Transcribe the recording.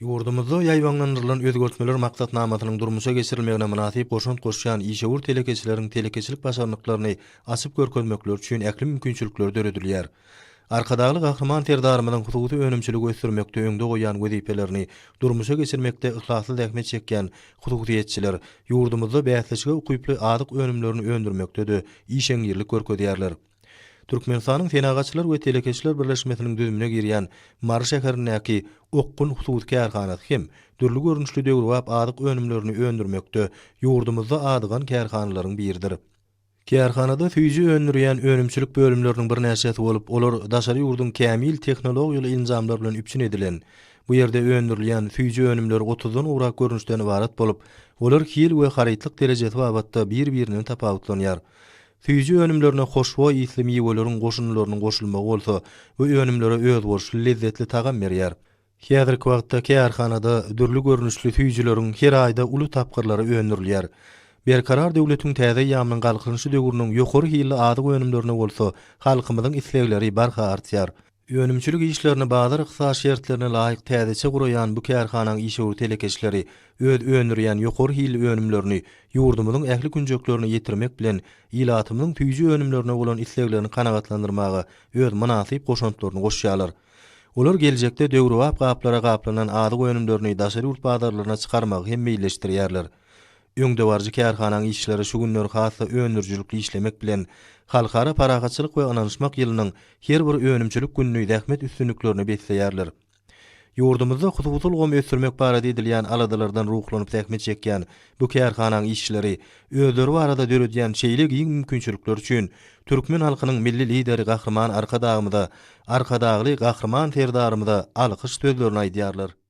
Ýurdumyzda ýaýwanlandyrylan özgertmeler maksatnamasynyň durmuşa geçirilmegine münasip goşunt goşýan işewur telekeçileriň telekeçilik başarnyklaryny açyp görkezmekler üçin äkli mümkinçilikler döredilýär. Arkadaly gahrman terdarymyň hususy önümçilik göstermekde öňde goýan wezipelerini durmuşa geçirmekde ihlasly zähmet çekýän hususiýetçiler ýurdumyzda bäsleşige ukyply adyk önümlerini öndürmekde işeňgirlik görkezýärler. Türkmenistanyň Senagaçylar we Telekeçiler Birleşmesiniň düzümine girýän Mary şäherindäki Okkun hususy kärhanasy hem dürli görnüşli döwrwap adyk önümlerini öndürmekde ýurdumyzda adygan kärhanalaryň biridir. Kärhanada füýji öndürýän önümçilik bölümleriniň bir näçesi bolup, olar daşary ýurdun kämil tehnologiýaly inzamlar bilen üpçün edilen. Bu ýerde öndürilýän füýji önümler 30-dan urak görnüşden ibarat bolup, olar hil we harytlyk derejesi babatda bir-birini tapawutlanýar. Füýji önümlerine hoşwa isli meweleriň goşunlarynyň goşulmagy bolsa, bu önümlere öz boşly lezzetli tagam berýär. Häzirki wagtda kärhanada dürli görnüşli füýjileriň her aýda uly tapgyrlary öndürilýär. Berkarar döwletiň täze ýamynyň galkynyşy döwrüniň ýokary hilli adyk önümlerine bolsa, halkymyzyň islegleri barha artýar. Önümçilik işlerini bazar yksa şertlerine laýyk täzeçe guraýan bu kärhananyň işewur telekeçileri öz öndürýän ýokary hilli önümlerini ýurdumyzyň ähli günjeklerini ýetirmek bilen ilatymyň füýji önümlerine bolan isleglerini kanagatlandyrmagy öz münasip goşuntlaryny goşýarlar. Olar geljekde döwrewap gaplara gaplanan adyk önümlerini daşary ult bazarlaryna çykarmagy hem meýilleşdirýärler. Öňde barjy kärhananyň işleri şu günler hassa öndürjülikli işlemek bilen halkara paragaçylyk we ananyşmak ýylynyň her bir önümçilik günlüği zähmet üstünliklerini besleýärler. Ýurdumyzda hususy gom ösürmek barada edilýän aladalardan ruhlanyp zähmet çekýän bu kärhananyň işçileri özleri barada döredýän şeýle giň mümkinçilikler üçin türkmen halkynyň milli lideri gahrman arkadagymyza, arkadagly gahrman terdarymyza alkyş sözlerini aýdýarlar.